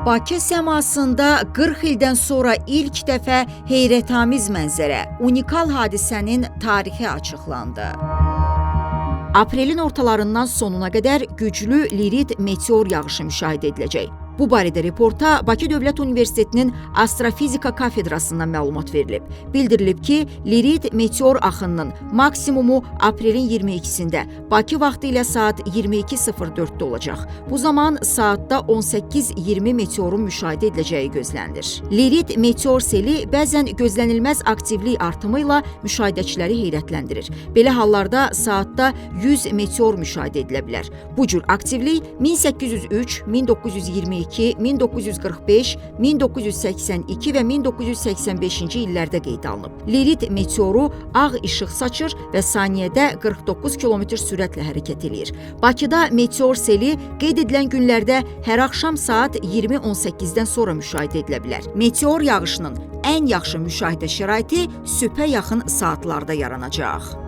Bakı səmasında 40 ildən sonra ilk dəfə heyrətamiz mənzərə, unikal hadisənin tarixi açıqlandı. Aprelin ortalarından sonuna qədər güclü lirit meteor yağışı müşahidə ediləcək. Bu barədə reporta Bakı Dövlət Universitetinin Astrofizika kafedrasından məlumat verilib. Bildirilib ki, lirit meteor axınının maksimumu aprelin 22-sində Bakı vaxtı ilə saat 22:04-də olacaq. Bu zaman saatda 18-20 meteorun müşahidə ediləcəyi gözlənilir. Lirit meteor seli bəzən gözlənilməz aktivlik artımı ilə müşahidəçiləri heyrətləndirir. Belə hallarda saatda 100 meteor müşahidə edilə bilər. Bu cür aktivlik 1803, 1922, 1945, 1982 və 1985-ci illərdə qeydə alınıb. Lirit meteoru ağ işıq saçır və saniyədə 49 km sürətlə hərəkət edir. Bakıda meteor seli qeyd edilən günlərdə hər axşam saat 20:18-dən sonra müşahidə edilə bilər. Meteor yağışının ən yaxşı müşahidə şəraiti sübhə yaxın saatlarda yaranacaq.